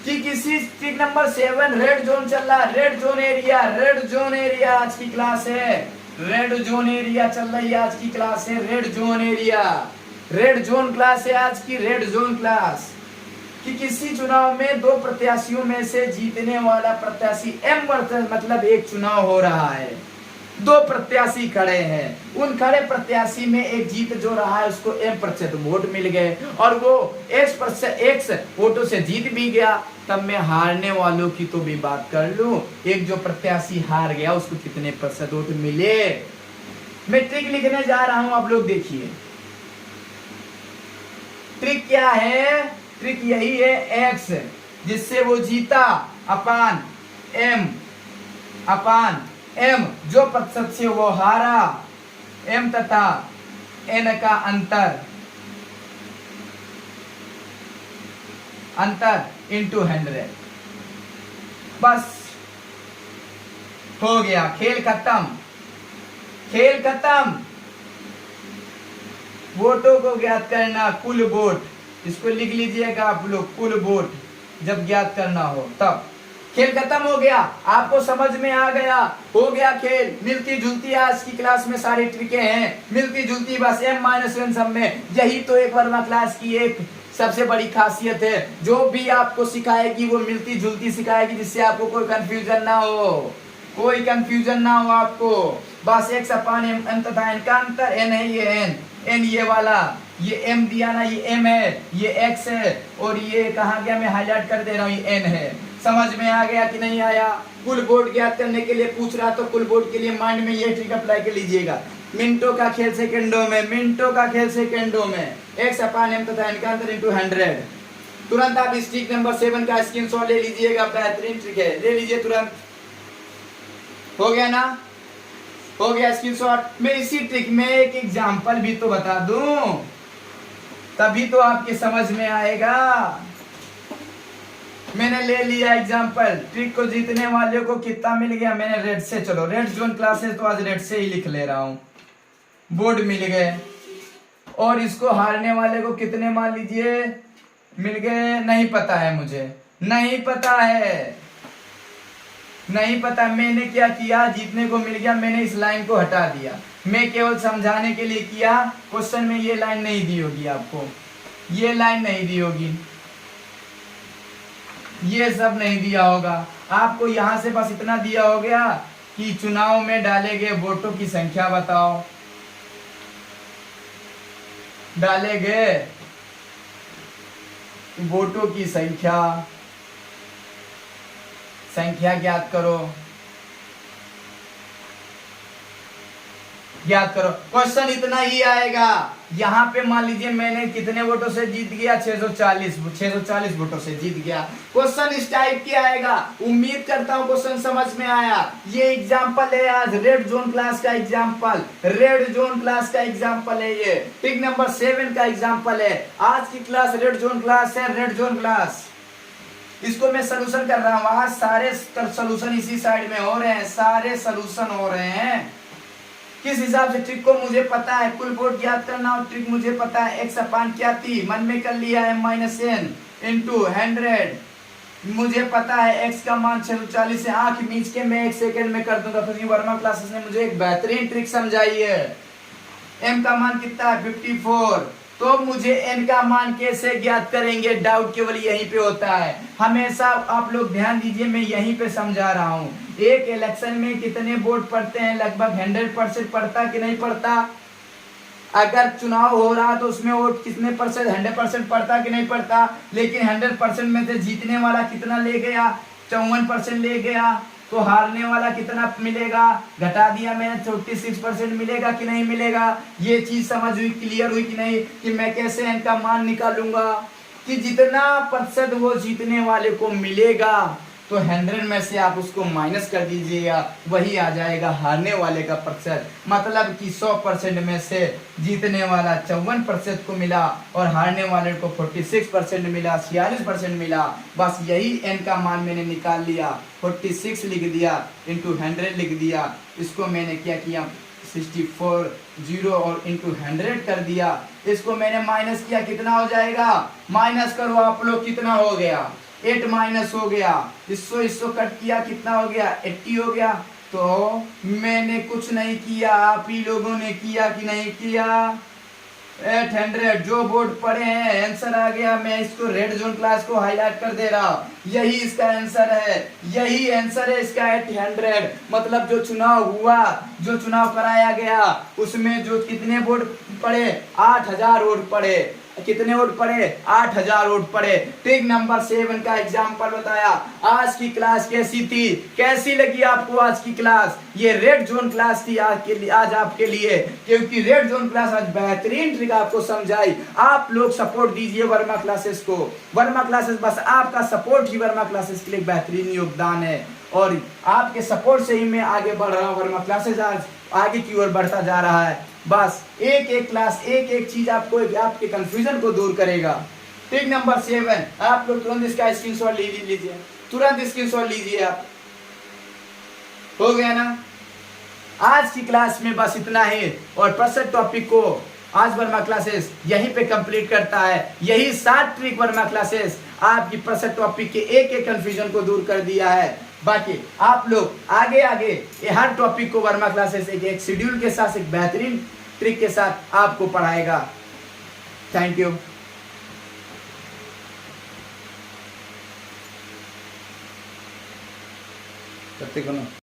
कि किसी ट्रिक नंबर 7 रेड जोन चल रहा है। रेड जोन एरिया आज की क्लास है। रेड जोन एरिया चल रही है आज की क्लास है। रेड जोन क्लास है आज की, रेड जोन क्लास। कि किसी चुनाव में दो प्रत्याशियों में से जीतने वाला प्रत्याशी एम मतलब एक चुनाव हो रहा है, दो प्रत्याशी खड़े हैं, उन खड़े प्रत्याशी में एक जीत जो रहा है उसको एम प्रतिशत वोट मिल गए और वो एक्स वोटों से जीत भी गया। तब मैं हारने वालों की तो भी बात कर लूं, एक जो प्रत्याशी हार गया उसको कितने प्रतिशत वोट मिले। मैं ट्रिक लिखने जा रहा हूं, आप लोग देखिए। ट्रिक क्या है? ट्रिक यही है, एक्स जिससे वो जीता अपान एम जो प्रतिशत से वो हारा, एम तथा एन का अंतर इंटू 100। बस हो गया, खेल खत्म, खेल खत्म। वोटों को ज्ञात करना, कुल वोट, इसको लिख लीजिएगा आप लोग, कुल वोट जब ज्ञात करना हो तब। खेल खत्म हो गया, आपको समझ में आ गया, हो गया खेल। मिलती जुलती आज की क्लास में सारी ट्रिकें हैं, मिलती जुलती, बस M-1 सब में। यही तो एक वर्मा क्लास की एक सबसे बड़ी खासियत है, जो भी आपको सिखाएगी वो मिलती जुलती सिखाएगी, जिससे आपको कोई कंफ्यूजन ना हो, कोई कंफ्यूजन ना हो आपको। बस एक्स अपान एम तथा एन का अंतर, एन है ये एन ये वाला, ये एम दिया ना, ये एम है, ये एक्स है, और ये कहा गया, मैं हाईलाइट कर दे रहा हूँ, ये एन है। समझ में आ गया कि नहीं आया? कुल वोट ज्ञात करने के लिए पूछ रहा, तो कुल वोट के लिए माइंड में ये ट्रिक अप्लाई कर लीजिएगा। मिनटों का खेल सेकंडों में, मिनटों का खेल सेकंडों में, एक्स अपान एम तथा एन का अंतर इंटू 100। तुरंत आप इस ट्रिक नंबर 7 का स्क्रीनशॉट ले लीजिएगा, बेहतरीन ट्रिक है, ले लीजिए तुरंत। हो गया ना? हो गया स्क्रीनशॉट। मैं इसी ट्रिक में एक एग्जांपल भी तो बता दूं, तभी तो आपके समझ में आएगा। मैंने ले लिया एग्जांपल, ट्रिक को जीतने वाले को कितना मिल गया, मैंने रेड से, चलो रेड जोन क्लासेस तो आज रेड से ही लिख ले रहा हूं, बोर्ड मिल गए। और इसको हारने वाले को कितने मान लीजिए मिल गए, नहीं पता है मुझे, नहीं पता है, नहीं पता। मैंने क्या किया, जीतने को मिल गया, मैंने इस लाइन को हटा दिया। मैं केवल समझाने के लिए किया, क्वेश्चन में ये लाइन नहीं दी होगी आपको, ये लाइन नहीं दी होगी, ये सब नहीं दिया होगा आपको। यहां से बस इतना दिया हो गया कि चुनाव में डाले गए वोटों की संख्या बताओ, डाले गए वोटों की संख्या ज्ञात करो, ज्ञात करो। क्वेश्चन इतना ही आएगा। यहाँ पे मान लीजिए मैंने कितने वोटों से जीत गया, 640 वोटों से जीत गया। क्वेश्चन इस टाइप के आएगा। उम्मीद करता हूँ क्वेश्चन समझ में आया। ये एग्जांपल है आज रेड जोन क्लास का एग्जांपल, रेड जोन क्लास का एग्जांपल है, ये ट्रिक नंबर 7 का एग्जांपल है। आज की क्लास रेड जोन क्लास है, रेड जोन क्लास। इसको मैं सोल्यूशन कर रहा हूँ, आज सारे सोल्यूशन इसी साइड में हो रहे हैं, सारे सोल्यूशन हो रहे हैं। किस हिसाब से ट्रिक को मुझे पता है, कुल वोट ज्ञात करना हो, ट्रिक मुझे पता है। एक्स अपान क्या थी, मन में कर लिया है, -n इंटू 100। मुझे पता है एक्स का मान 640 है, आंख मीच के मैं 1 सेकंड में कर दूंगा। फिर वर्मा क्लासेस ने मुझे एक बेहतरीन ट्रिक समझाई है। एम का मान कितना है, 54। तो मुझे एन का मान कैसे ज्ञात करेंगे, डाउट केवल यहीं पे होता है। हमेशा आप लोग ध्यान दीजिए, मैं यहीं पे समझा रहा हूँ। एक इलेक्शन में कितने वोट पड़ते हैं, लगभग 100% पड़ता कि नहीं पड़ता। अगर चुनाव हो रहा तो उसमें वोट कितने परसेंट, 100% पड़ता कि नहीं पड़ता। लेकिन 100% में से जीतने वाला कितना ले गया, 54% ले गया। तो हारने वाला कितना मिलेगा, घटा दिया मैंने, 46% मिलेगा कि नहीं मिलेगा। ये चीज समझ हुई, क्लियर हुई कि नहीं, कि मैं कैसे इनका मान निकालूंगा, कि जितना प्रतिशत वो जीतने वाले को मिलेगा तो 100 में से आप उसको माइनस कर दीजिएगा, वही आ जाएगा हारने वाले का प्रतिशत। मतलब कि 100% में से जीतने वाला 54% को मिला और हारने वाले को 46% मिला, 46% मिला। बस यही n का मान मैंने निकाल लिया, 46 लिख दिया इंटू 100 लिख दिया। इसको मैंने क्या किया, 64 0 और इंटू 100 कर दिया। इसको मैंने माइनस किया, कितना हो जाएगा, माइनस करो आप लोग, कितना हो गया, 8 माइनस हो गया। इसको कट किया, कितना हो गया, 80 हो गया। तो मैंने कुछ नहीं किया, आप ही लोगों ने किया कि नहीं किया। 800 जो बोर्ड पढ़े हैं आंसर आ गया। मैं इसको रेड जोन क्लास को हाईलाइट कर दे रहा हूं, यही इसका आंसर है, यही आंसर है इसका 800। मतलब जो चुनाव हुआ, जो चुनाव कराया गया उसमें जो कितने वोट पड़े, 8000 वोट पड़े। कितने वोट पड़े, 8000 वोट पड़े। ट्रिक नंबर 7 का एग्जाम्पल बताया। आज की क्लास कैसी थी, कैसी लगी आपको आज की क्लास? ये रेड जोन क्लास थी आज आपके लिए, क्योंकि रेड जोन क्लास आज बेहतरीन ट्रिक आपको समझाई। आप लोग सपोर्ट दीजिए वर्मा क्लासेस को। वर्मा क्लासेस, बस आपका सपोर्ट ही वर्मा क्लासेस के लिए बेहतरीन योगदान है, और आपके सपोर्ट से ही मैं आगे बढ़ रहा हूँ। वर्मा क्लासेस आज आगे की ओर बढ़ता जा रहा है। बस एक एक क्लास, एक एक चीज आपको आपके कंफ्यूजन को दूर करेगा। ट्रिक नंबर 7, आप लोग तुरंत इसका स्क्रीनशॉट लीजिए, तुरंत स्क्रीनशॉट लीजिए आप। हो गया ना? आज की क्लास में बस इतना ही, और प्रत्येक टॉपिक को आज वर्मा क्लासेस यहीं पे कंप्लीट करता है। यही 7 ट्रिक वर्मा क्लासेस आपकी प्रत्येक टॉपिक के एक एक कंफ्यूजन को दूर कर दिया है। बाकी आप लोग आगे आगे ये हर टॉपिक को वर्मा क्लासेस एक शेड्यूल के साथ, एक बेहतरीन ट्रिक के साथ आपको पढ़ाएगा। Thank you.